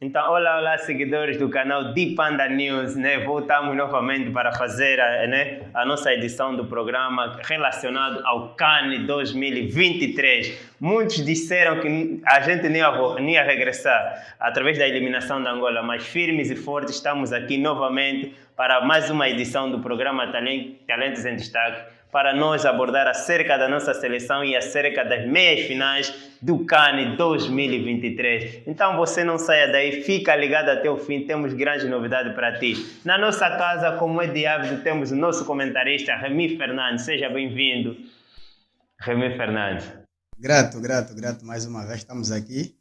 Então, olá, seguidores do canal Deep Panda News, né? Voltamos novamente para fazer a nossa edição do programa relacionado ao CAN 2023. Muitos disseram que a gente não ia regressar através da eliminação da Angola, mas firmes e fortes estamos aqui novamente para mais uma edição do programa Talentos em Destaque, para nós abordar acerca da nossa seleção e acerca das meias finais do CAN 2023. Então você não saia daí, fica ligado até o fim, temos grandes novidades para ti. Na nossa casa, como é de hábito, temos o nosso comentarista Remy Fernandes. Seja bem-vindo, Remy Fernandes. Grato, mais uma vez estamos aqui.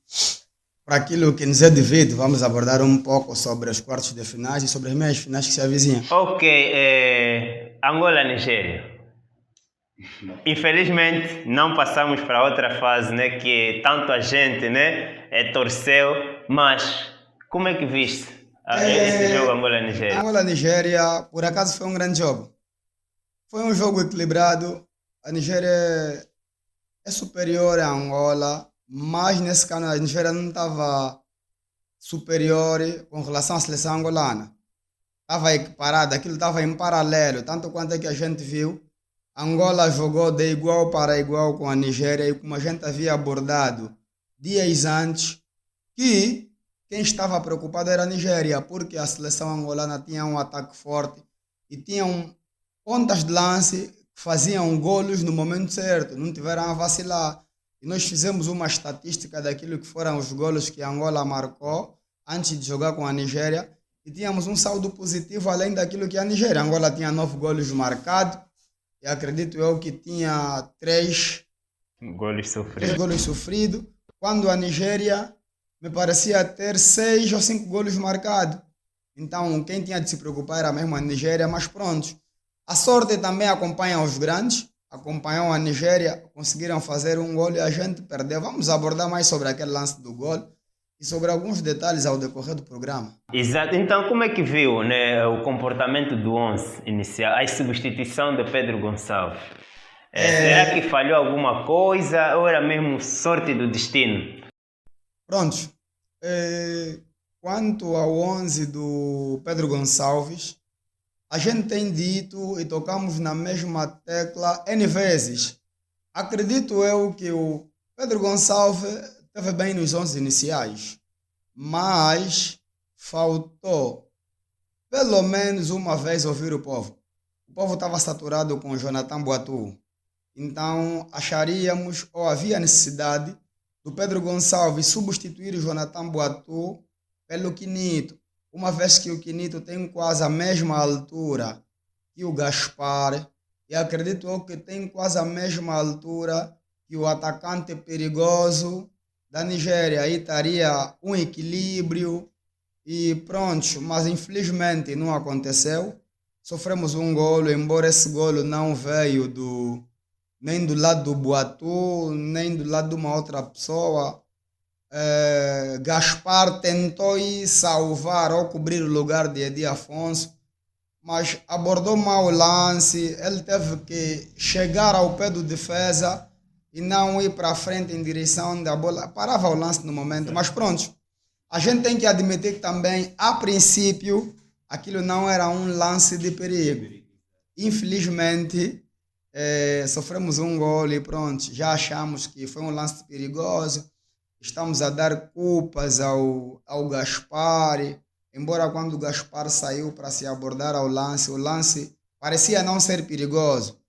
Para aquilo que nos é devido, vamos abordar um pouco sobre os quartos de finais e sobre as meias finais que se avizinham. Ok, Angola-Nigéria. Infelizmente não passamos para outra fase, né, que tanto a gente, né, torceu, mas como é que viste esse jogo Angola-Nigéria? Angola-Nigéria, por acaso foi um grande jogo. Foi um jogo equilibrado. A Nigéria é superior à Angola, mas nesse caso a Nigéria não estava superior com relação à seleção angolana. Estava equiparada, aquilo estava em paralelo, tanto quanto é que a gente viu. Angola jogou de igual para igual com a Nigéria e como a gente havia abordado dias antes, que quem estava preocupado era a Nigéria, porque a seleção angolana tinha um ataque forte e tinham pontas de lance que faziam golos no momento certo, não tiveram a vacilar. E nós fizemos uma estatística daquilo que foram os golos que a Angola marcou antes de jogar com a Nigéria e tínhamos um saldo positivo além daquilo que a Nigéria. A Angola tinha 9 golos marcados. E acredito eu que tinha 3 golos sofridos, quando a Nigéria me parecia ter 6 ou 5 golos marcados. Então, quem tinha de se preocupar era mesmo a Nigéria, mas pronto. A sorte também acompanha os grandes, acompanhou a Nigéria, conseguiram fazer um gol e a gente perdeu. Vamos abordar mais sobre aquele lance do gol e sobre alguns detalhes ao decorrer do programa. Exato. Então, como é que viu, né, o comportamento do 11 inicial, a substituição de Pedro Gonçalves? Será que falhou alguma coisa ou era mesmo sorte do destino? Pronto. Quanto ao 11 do Pedro Gonçalves, a gente tem dito e tocamos na mesma tecla N vezes. Acredito eu que o Pedro Gonçalves esteve bem nos 11 iniciais, mas faltou pelo menos uma vez ouvir o povo. O povo estava saturado com Jonathan Boatu. Então acharíamos, ou havia necessidade, do Pedro Gonçalves substituir o Jonathan Boatu pelo Quinito, uma vez que o Quinito tem quase a mesma altura que o Gaspar, e acredito eu que tem quase a mesma altura que o atacante perigoso da Nigéria. Aí estaria um equilíbrio e pronto, mas infelizmente não aconteceu. Sofremos um golo, embora esse golo não veio nem do lado do Boatu, nem do lado de uma outra pessoa. Gaspar tentou ir salvar ou cobrir o lugar de Edi Afonso, mas abordou mal o lance. Ele teve que chegar ao pé do defesa e não ir para frente em direção da bola. Parava o lance no momento, mas pronto. A gente tem que admitir que também, a princípio, aquilo não era um lance de perigo. Infelizmente, sofremos um gol e pronto, já achamos que foi um lance perigoso. Estamos a dar culpas ao Gaspar, embora quando o Gaspar saiu para se abordar o lance parecia não ser perigoso.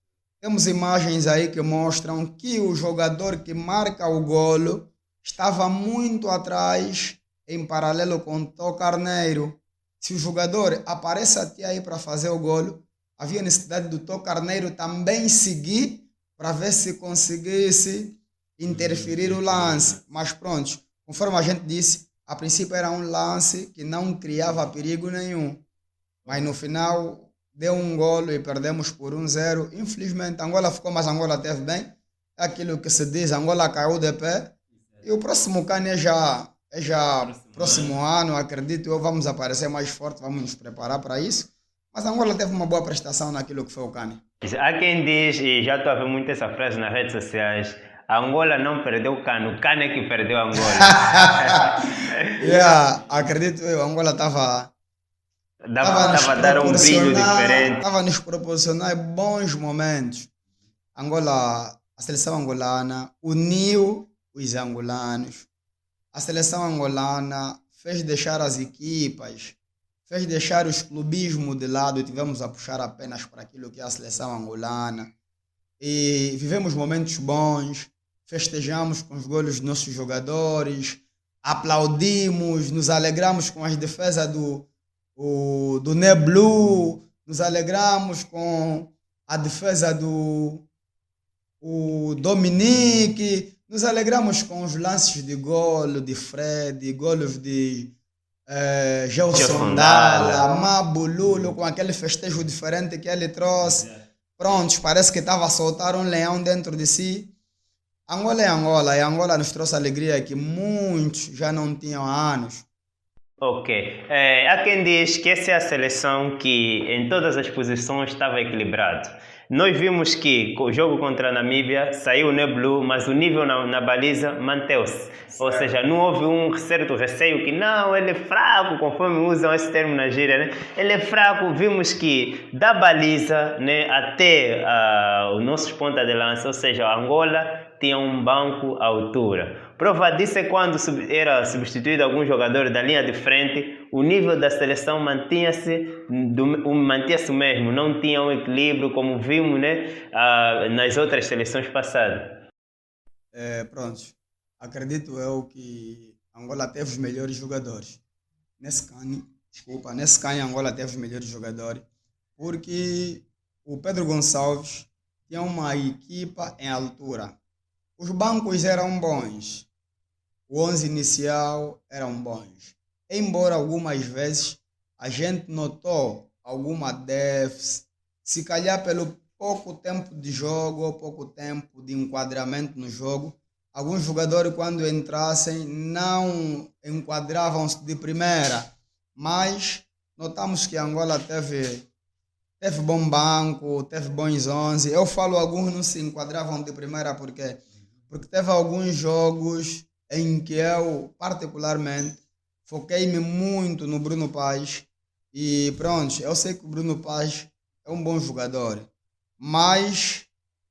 Temos imagens aí que mostram que o jogador que marca o golo estava muito atrás, em paralelo com o Tó Carneiro. Se o jogador aparece até aí para fazer o golo, havia necessidade do Tó Carneiro também seguir para ver se conseguisse interferir o lance. Mas pronto, conforme a gente disse, a princípio era um lance que não criava perigo nenhum. Mas no final deu um golo e perdemos por 1-0. Infelizmente, Angola ficou, mas Angola teve bem. É aquilo que se diz, Angola caiu de pé. E o próximo CAN é já próximo ano, acredito eu, vamos aparecer mais forte, vamos nos preparar para isso. Mas Angola teve uma boa prestação naquilo que foi o CAN. Há quem diz, e já estou a ver muito essa frase nas redes sociais, A Angola não perdeu o CAN é que perdeu a Angola. Acredito eu, a Angola estava Tava a dar um brilho diferente. Estava a nos proporcionar bons momentos. A seleção angolana uniu os angolanos. A seleção angolana fez deixar as equipas, fez deixar os clubismo de lado e tivemos a puxar apenas para aquilo que é a seleção angolana. E vivemos momentos bons, festejamos com os golos dos nossos jogadores, aplaudimos, nos alegramos com as defesas do Neblu, nos alegramos com a defesa do Dominique, nos alegramos com os lances de golo de Fred, golos de Gelson Dalla, Mabululo, com aquele festejo diferente que ele trouxe. Prontos, parece que estava a soltar um leão dentro de si. Angola é Angola, e Angola nos trouxe alegria que muitos já não tinham há anos. Ok. Há quem diz que essa é a seleção que em todas as posições estava equilibrado. Nós vimos que o jogo contra a Namíbia saiu o Neblu, mas o nível na baliza manteve-se. Ou seja, não houve um certo receio que não, ele é fraco, conforme usam esse termo na gíria, né? Ele é fraco. Vimos que da baliza, né, até os nossos pontas de lança, ou seja, a Angola tinha um banco à altura. Prova disso é quando era substituído algum jogador da linha de frente, o nível da seleção mantinha-se o mesmo, não tinha um equilíbrio como vimos, né, nas outras seleções passadas. Pronto, acredito eu que Angola teve os melhores jogadores. Nesse CAN Angola teve os melhores jogadores, porque o Pedro Gonçalves tinha uma equipa em altura. Os bancos eram bons, o 11 inicial eram bons. Embora algumas vezes a gente notou alguma déficit, se calhar pelo pouco tempo de jogo ou pouco tempo de enquadramento no jogo, alguns jogadores quando entrassem não enquadravam-se de primeira, mas notamos que a Angola teve bom banco, teve bons 11. Eu falo alguns não se enquadravam de primeira porque teve alguns jogos em que eu, particularmente, foquei-me muito no Bruno Paz. E pronto, eu sei que o Bruno Paz é um bom jogador, mas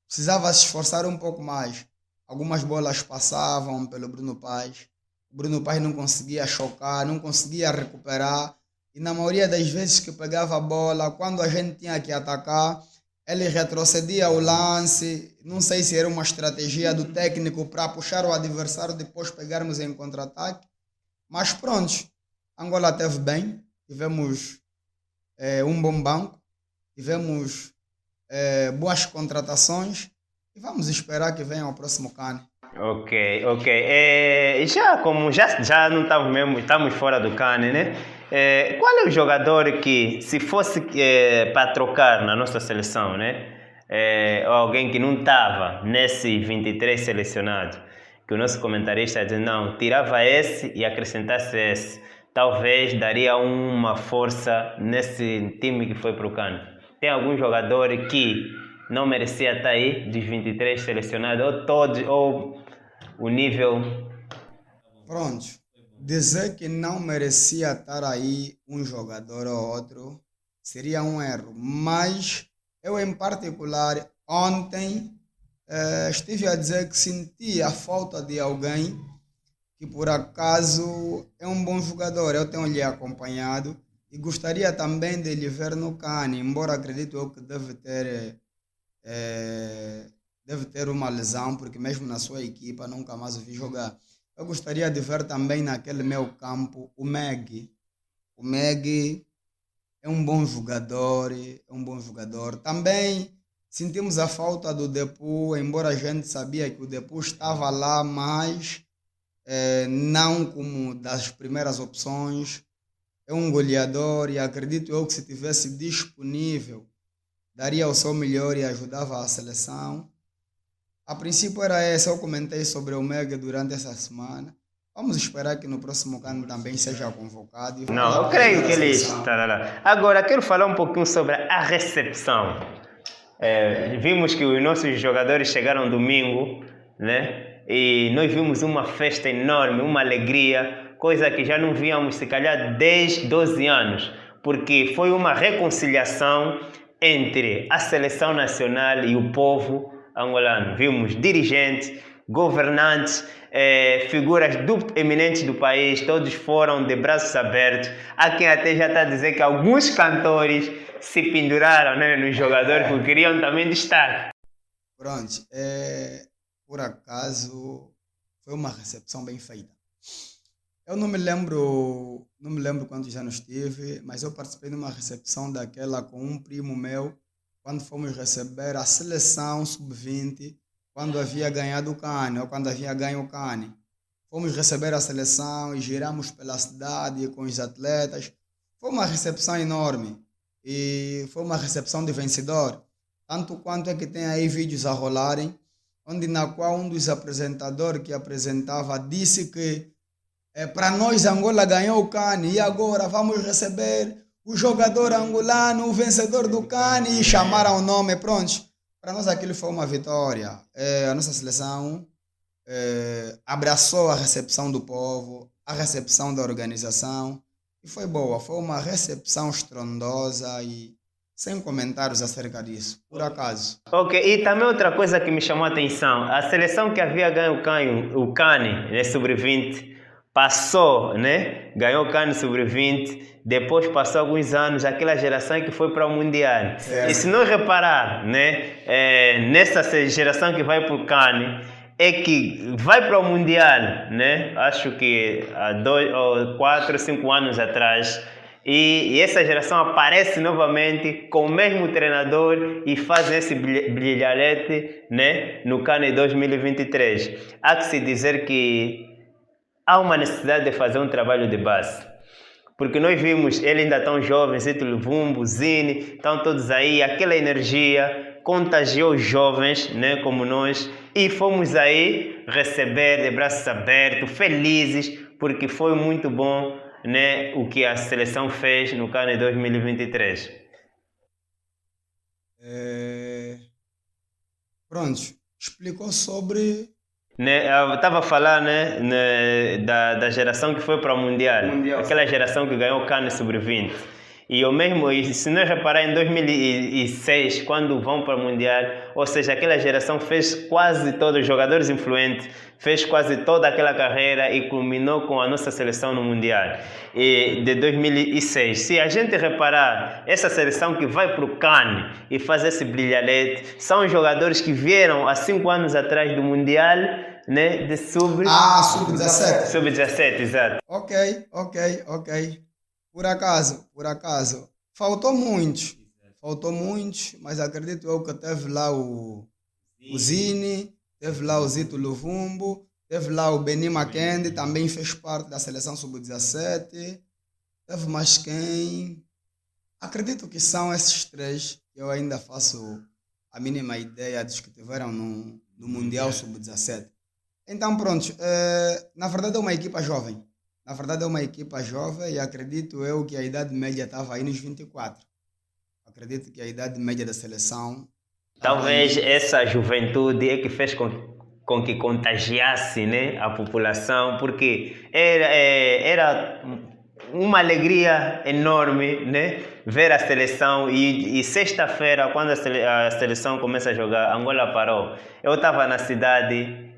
precisava se esforçar um pouco mais. Algumas bolas passavam pelo Bruno Paz. O Bruno Paz não conseguia chocar, não conseguia recuperar. E na maioria das vezes que pegava a bola, quando a gente tinha que atacar, ele retrocedia o lance, não sei se era uma estratégia do técnico para puxar o adversário depois pegarmos em contra-ataque. Mas pronto, Angola teve bem, tivemos um bom banco, tivemos boas contratações e vamos esperar que venha o próximo CAN. Ok. Como já não estamos mesmo, estamos fora do CAN, né? Qual é o jogador que, se fosse para trocar na nossa seleção, né? Alguém que não estava nesse 23 selecionado, que o nosso comentarista diz, não, tirava esse e acrescentasse esse, talvez daria uma força nesse time que foi para o CAN. Tem algum jogador que não merecia estar aí, dos 23 selecionados, ou todos, ou o nível... Pronto. Dizer que não merecia estar aí um jogador ou outro seria um erro, mas eu em particular ontem estive a dizer que senti a falta de alguém que por acaso é um bom jogador. Eu tenho lhe acompanhado e gostaria também de lhe ver no CAN, embora acredito eu que deve ter uma lesão, porque mesmo na sua equipa nunca mais o vi jogar. Eu gostaria de ver também naquele meu campo o Meg. O Meg é um bom jogador, Também sentimos a falta do Depu, embora a gente sabia que o Depu estava lá, mas não como das primeiras opções. É um goleador e acredito eu que se tivesse disponível, daria o seu melhor e ajudava a seleção. A princípio era esse, eu comentei sobre o Mega durante essa semana. Vamos esperar que no próximo CAN também seja convocado. Não, eu creio que ele estará. Agora, quero falar um pouquinho sobre a recepção. Vimos que os nossos jogadores chegaram domingo né? E nós vimos uma festa enorme, uma alegria, coisa que já não víamos se calhar 10, 12 anos, porque foi uma reconciliação entre a seleção nacional e o povo angolano. Vimos dirigentes, governantes, figuras eminentes do país, todos foram de braços abertos. Há quem até já está a dizer que alguns cantores se penduraram, né, nos jogadores porque queriam também destaque. Pronto, por acaso foi uma recepção bem feita. Eu não me lembro quantos anos tive, mas eu participei de uma recepção daquela com um primo meu, quando fomos receber a seleção sub-20, quando havia ganhado o CAN, ou quando havia ganho o CAN. Fomos receber a seleção e giramos pela cidade com os atletas. Foi uma recepção enorme e foi uma recepção de vencedor. Tanto quanto é que tem aí vídeos a rolarem, onde na qual um dos apresentadores que apresentava disse que para nós Angola ganhou o CAN e agora vamos receber o jogador angolano, o vencedor do CAN, e chamaram o nome, pronto. Para nós aquilo foi uma vitória. A nossa seleção abraçou a recepção do povo, a recepção da organização, e foi boa. Foi uma recepção estrondosa e sem comentários acerca disso, por acaso. Ok, e também outra coisa que me chamou a atenção, a seleção que havia ganho o CAN, né, sub-20, passou, né, ganhou o CAN sub-20, depois passou alguns anos, aquela geração que foi para o Mundial. E se não reparar, né, nessa geração que vai para o CAN, é que vai para o Mundial, né, acho que há 2 ou 4, 5 anos atrás, e essa geração aparece novamente com o mesmo treinador e faz esse brilharete, né, no CAN 2023. Há que se dizer que há uma necessidade de fazer um trabalho de base. Porque nós vimos, eles ainda tão jovens, Zito Luvumbo, Zini, estão todos aí, aquela energia contagiou os jovens, né, como nós, e fomos aí receber de braços abertos, felizes, porque foi muito bom, né, o que a seleção fez no CAN 2023. Pronto, explicou sobre... Né, eu estava a falar, né, da geração que foi para o Mundial, aquela geração que ganhou o CAN sub-20. E eu mesmo, se nós reparar em 2006, quando vão para o Mundial, ou seja, aquela geração fez quase todos os jogadores influentes, fez quase toda aquela carreira e culminou com a nossa seleção no Mundial de 2006. Se a gente reparar, essa seleção que vai para o CAN e faz esse brilharete, são os jogadores que vieram há 5 anos atrás do Mundial, né, de sub-17. Sub-17, exato. Ok. Por acaso, faltou muitos, mas acredito eu que teve lá o Zini, teve lá o Zito Luvumbo, teve lá o Beni Makendi, também fez parte da seleção sub-17, teve mais quem? Acredito que são esses 3 que eu ainda faço a mínima ideia dos que tiveram no Mundial sub-17. Então pronto, na verdade é uma equipa jovem. E acredito eu que a idade média estava aí nos 24. Acredito que a idade média da seleção... Talvez essa juventude é que fez com que contagiasse, né, a população, porque era uma alegria enorme, né, ver a seleção. E sexta-feira, quando a seleção começa a jogar, Angola parou. Eu estava na cidade...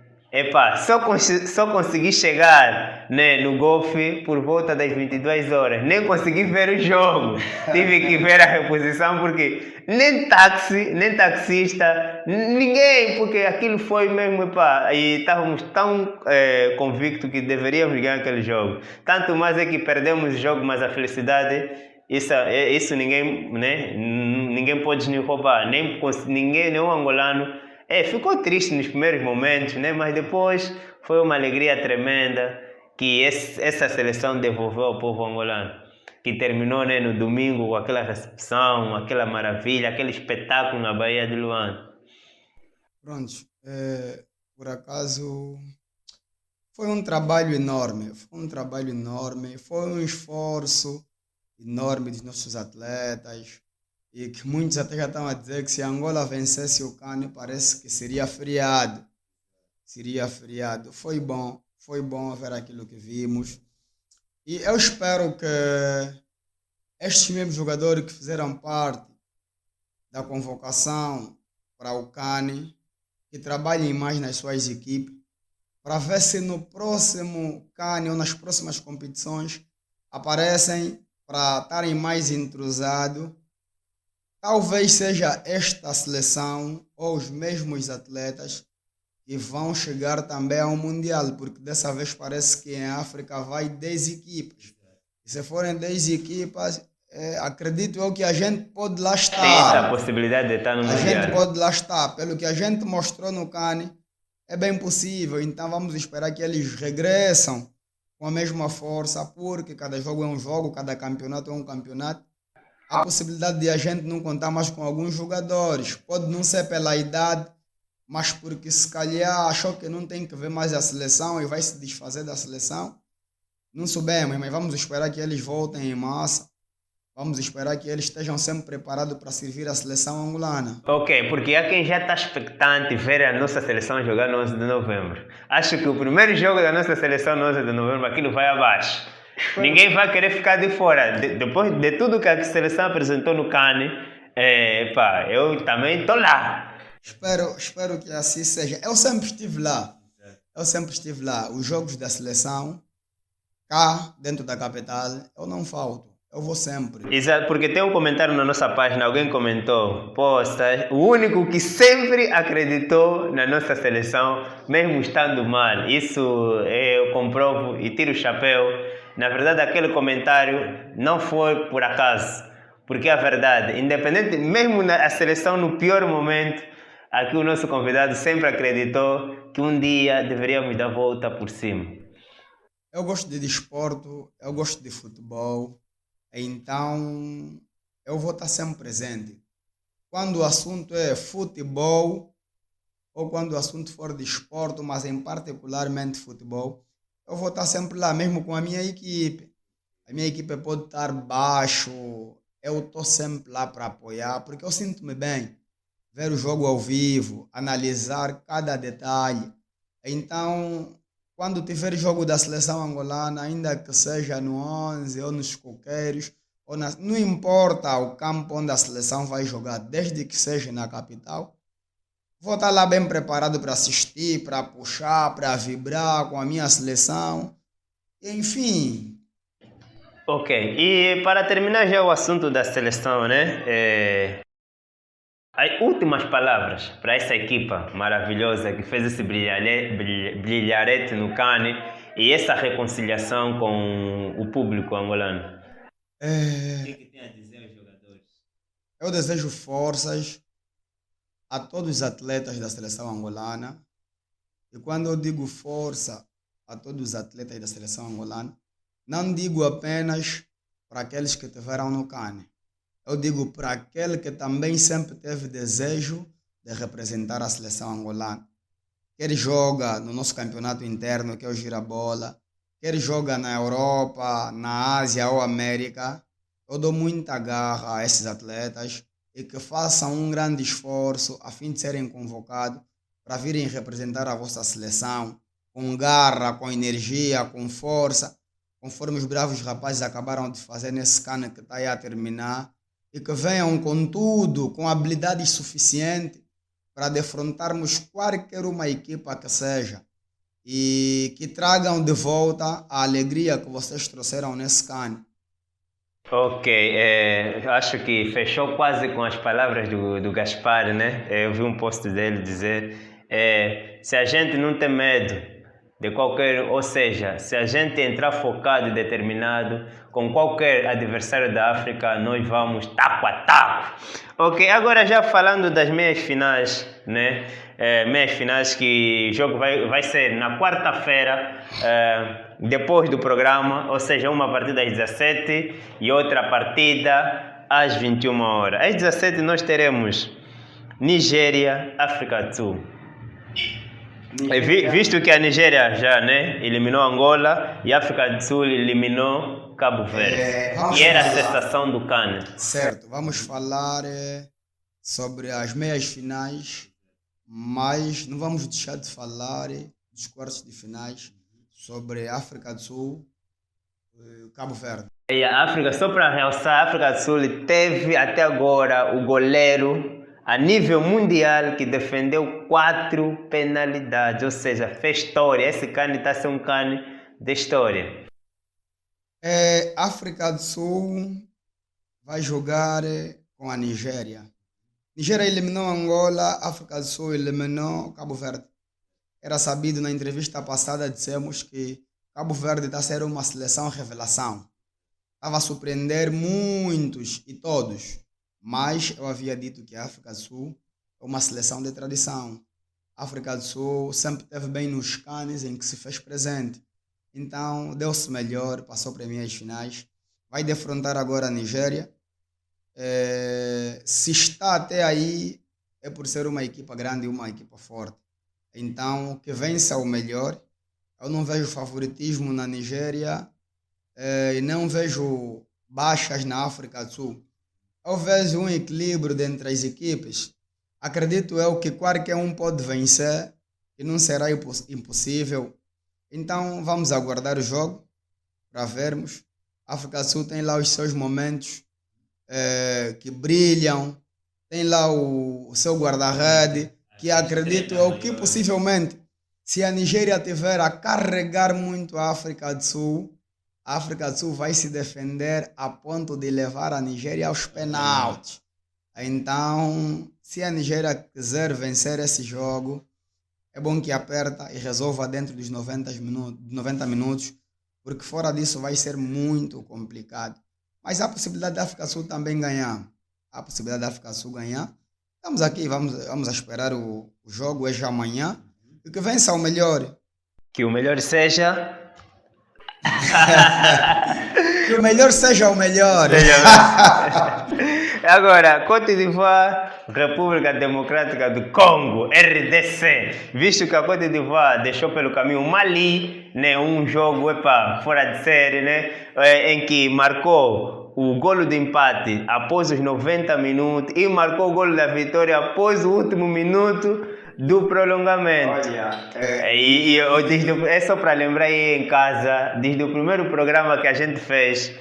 só consegui chegar, né, no golfe por volta das 22 horas. Nem consegui ver o jogo. Tive que ver a reposição porque nem táxi, nem taxista, ninguém, porque aquilo foi mesmo, e estávamos tão convictos que deveríamos ganhar aquele jogo. Tanto mais é que perdemos o jogo, mas a felicidade, isso ninguém, né, ninguém pode nos roubar, ninguém, nenhum angolano. Ficou triste nos primeiros momentos, né? Mas depois foi uma alegria tremenda que essa seleção devolveu ao povo angolano, que terminou, né, no domingo com aquela recepção, aquela maravilha, aquele espetáculo na Baía de Luanda. Pronto, por acaso foi um trabalho enorme, foi um esforço enorme dos nossos atletas. E que muitos até já estão a dizer que se Angola vencesse o CAN, parece que seria feriado. seria feriado. Foi bom ver aquilo que vimos. E eu espero que estes mesmos jogadores que fizeram parte da convocação para o CAN, que trabalhem mais nas suas equipes, para ver se no próximo CAN ou nas próximas competições aparecem para estarem mais entrosados. Talvez seja esta seleção ou os mesmos atletas que vão chegar também ao Mundial, porque dessa vez parece que em África vai 10 equipas. E se forem 10 equipas, acredito eu que a gente pode lá Tem essa estar. possibilidade de estar no A gente Mundial. pode lá estar. Pelo que a gente mostrou no CAN, é bem possível. Então vamos esperar que eles regressam com a mesma força, porque cada jogo é um jogo, cada campeonato é um campeonato. Há possibilidade de a gente não contar mais com alguns jogadores. Pode não ser pela idade, mas porque se calhar achou que não tem que ver mais a seleção e vai se desfazer da seleção. Não soubemos, mas vamos esperar que eles voltem em massa. Vamos esperar que eles estejam sempre preparados para servir a seleção angolana. Ok, porque há quem já está expectante ver a nossa seleção jogar no 11 de novembro. Acho que o primeiro jogo da nossa seleção no 11 de novembro, aquilo vai abaixo. Ninguém vai querer ficar de fora. Depois de tudo que a seleção apresentou no CAN, eu também estou lá. Espero que assim seja. Eu sempre estive lá. Os jogos da seleção, cá, dentro da capital, eu não falto. Eu vou sempre. Exato, porque tem um comentário na nossa página, alguém comentou, o único que sempre acreditou na nossa seleção, mesmo estando mal. Isso eu comprovo e tiro o chapéu. Na verdade, aquele comentário não foi por acaso, porque a verdade, independente, mesmo a seleção no pior momento, aqui o nosso convidado sempre acreditou que um dia deveríamos dar a volta por cima. Eu gosto de desporto, eu gosto de futebol, então eu vou estar sempre presente. Quando o assunto é futebol, ou quando o assunto for de desporto, mas em particularmente futebol, eu vou estar sempre lá, mesmo com a minha equipe. A minha equipe pode estar baixo, eu estou sempre lá para apoiar, porque eu sinto-me bem. Ver o jogo ao vivo, analisar cada detalhe. Então, quando tiver jogo da seleção angolana, ainda que seja no 11 ou nos coqueiros, não importa o campo onde a seleção vai jogar, desde que seja na capital, vou estar lá bem preparado para assistir, para puxar, para vibrar com a minha seleção. Enfim. Ok, e para terminar já o assunto da seleção, né? As últimas palavras para essa equipa maravilhosa que fez esse brilharete no CAN e essa reconciliação com o público angolano. O que tem a dizer aos jogadores? Eu desejo forças a todos os atletas da seleção angolana. E quando eu digo força a todos os atletas da seleção angolana, não digo apenas para aqueles que estiveram no CAN. Eu digo para aquele que também sempre teve desejo de representar a seleção angolana. Quer joga no nosso campeonato interno, que é o Girabola, quer joga na Europa, na Ásia ou América. Eu dou muita garra a esses atletas e que façam um grande esforço a fim de serem convocados para virem representar a vossa seleção com garra, com energia, com força, conforme os bravos rapazes acabaram de fazer nesse CAN que está aí a terminar. E que venham com tudo, com habilidade suficiente para defrontarmos qualquer uma equipa que seja. E que tragam de volta a alegria que vocês trouxeram nesse CAN. Ok, acho que fechou quase com as palavras do Gaspar, né? Eu vi um post dele dizer, se a gente não tem medo de qualquer, ou seja, se a gente entrar focado e determinado com qualquer adversário da África, nós vamos taco a taco. Ok, agora já falando das meias finais, né? Meias finais que o jogo vai ser na quarta-feira, depois do programa, ou seja, uma partida às 17 e outra partida às 21 horas. Às 17 nós teremos Nigéria, África do Sul. Visto que a Nigéria já, né, eliminou Angola e a África do Sul eliminou Cabo Verde. E era a sensação do CAN. Certo, vamos falar sobre as meias finais, mas não vamos deixar de falar dos quartos de finais sobre África do Sul e Cabo Verde. E a África, só para realçar, a África do Sul teve até agora o goleiro a nível mundial que defendeu 4 penalidades, ou seja, fez história. Esse cane está a ser um cane de história. África do Sul vai jogar com a Nigéria. Nigéria eliminou Angola, África do Sul eliminou Cabo Verde. Era sabido na entrevista passada, dissemos que Cabo Verde está a ser uma seleção revelação. Estava a surpreender muitos e todos, mas eu havia dito que a África do Sul é uma seleção de tradição. A África do Sul sempre esteve bem nos canes em que se fez presente. Então deu-se melhor, passou para meias finais. Vai defrontar agora a Nigéria. Se está até aí é por ser uma equipa grande e uma equipa forte. Então que vença o melhor. Eu não vejo favoritismo na Nigéria e não vejo baixas na África do Sul. Eu vejo um equilíbrio entre as equipes. Acredito eu que qualquer um pode vencer e não será impossível. Então vamos aguardar o jogo para vermos. A África do Sul tem lá os seus momentos que brilham, tem lá o seu guarda-rede, que acredito eu que possivelmente, se a Nigéria tiver a carregar muito a África do Sul vai se defender a ponto de levar a Nigéria aos penaltis. Então, se a Nigéria quiser vencer esse jogo, é bom que aperta e resolva dentro dos 90 minutos, porque fora disso vai ser muito complicado. Mas há a possibilidade da África do Sul também ganhar. Há a possibilidade da África do Sul ganhar. Estamos aqui, vamos esperar o jogo, é já amanhã. E que vença o melhor. Que o melhor seja... Que o melhor seja o melhor. Agora, Côte d'Ivoire, República Democrática do Congo, RDC. Visto que a Côte d'Ivoire deixou pelo caminho o Mali, né, um jogo fora de série, né, em que marcou o golo de empate após os 90 minutos e marcou o golo da vitória após o último minuto do prolongamento. É só para lembrar aí em casa, desde o primeiro programa que a gente fez,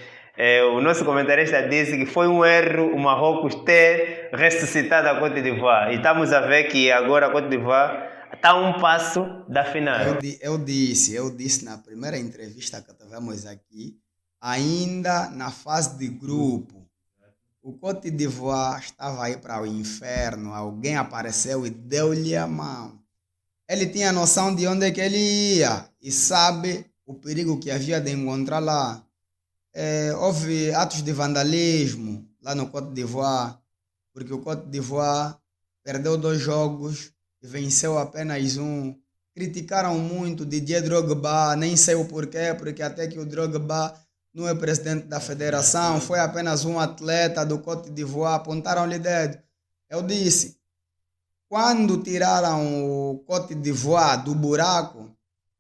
o nosso comentarista disse que foi um erro o Marrocos ter ressuscitado a Côte d'Ivoire. E estamos a ver que agora a Côte d'Ivoire está a um passo da final. Eu disse na primeira entrevista que tivemos aqui, ainda na fase de grupo, o Côte d'Ivoire estava aí para o inferno. Alguém apareceu e deu-lhe a mão. Ele tinha noção de onde é que ele ia e sabe o perigo que havia de encontrar lá. Houve atos de vandalismo lá no Côte d'Ivoire, porque o Côte d'Ivoire perdeu 2 jogos e venceu apenas um. Criticaram muito Didier Drogba, nem sei o porquê, porque até que o Drogba não é presidente da federação, foi apenas um atleta do Côte d'Ivoire, apontaram-lhe dedo. Eu disse, quando tiraram o Côte d'Ivoire do buraco,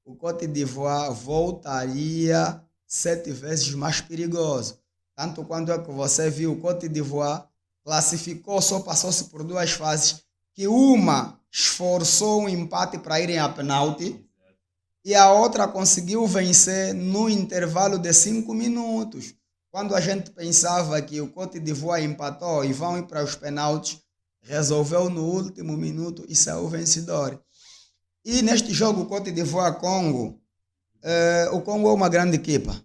o Côte d'Ivoire voltaria 7 vezes mais perigoso. Tanto quanto é que você viu, o Côte d'Ivoire classificou, só passou-se por 2 fases, que uma esforçou um empate para irem a penalti, e a outra conseguiu vencer no intervalo de 5 minutos. Quando a gente pensava que o Côte d'Ivoire empatou e vão ir para os penaltis, resolveu no último minuto e saiu vencedor. E neste jogo, Côte d'Ivoire-Congo, o Congo é uma grande equipa.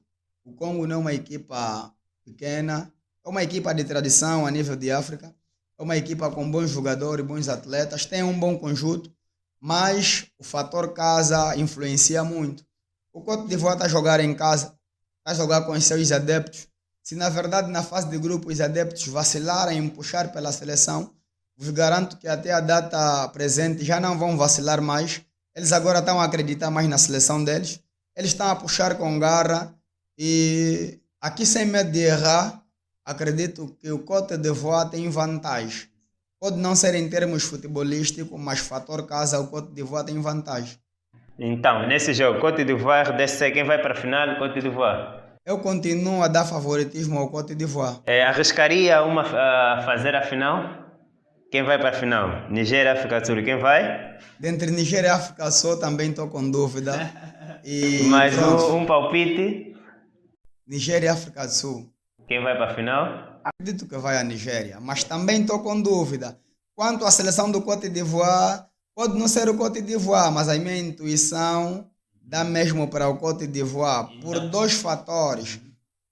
O Congo não é uma equipa pequena, é uma equipa de tradição a nível de África, é uma equipa com bons jogadores, bons atletas, tem um bom conjunto, mas o fator casa influencia muito. O Côte d'Ivoire está a jogar em casa, está a jogar com os seus adeptos. Se na verdade na fase de grupo os adeptos vacilarem em puxar pela seleção, vos garanto que até a data presente já não vão vacilar mais. Eles agora estão a acreditar mais na seleção deles. Eles estão a puxar com garra e aqui sem medo de errar, acredito que o Côte d'Ivoire tem vantagem. Pode não ser em termos futebolísticos, mas fator casa, o Côte d'Ivoire tem vantagem. Então, nesse jogo, Côte d'Ivoire, RDC, quem vai para a final? Côte d'Ivoire. Eu continuo a dar favoritismo ao Côte d'Ivoire. Arriscaria a fazer a final? Quem vai para a final? Nigéria, África do Sul. Quem vai? Dentre Nigéria e África só também estou com dúvida. E Mais pronto, um palpite. Nigéria e África do Sul. Quem vai para a final? Acredito que vai a Nigéria, mas também estou com dúvida. Quanto à seleção do Côte d'Ivoire, pode não ser o Côte d'Ivoire, mas a minha intuição dá mesmo para o Côte d'Ivoire por dois fatores.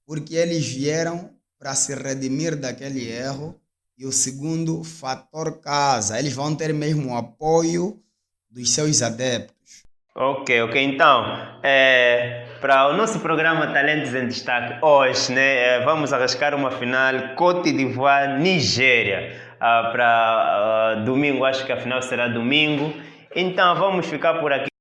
Porque eles vieram para se redimir daquele erro. E o segundo fator casa. Eles vão ter mesmo o apoio dos seus adeptos. Ok. Então, para o nosso programa Talentos em Destaque, hoje, né, vamos arriscar uma final Côte d'Ivoire-Nigéria. Para domingo, acho que a final será domingo. Então, vamos ficar por aqui.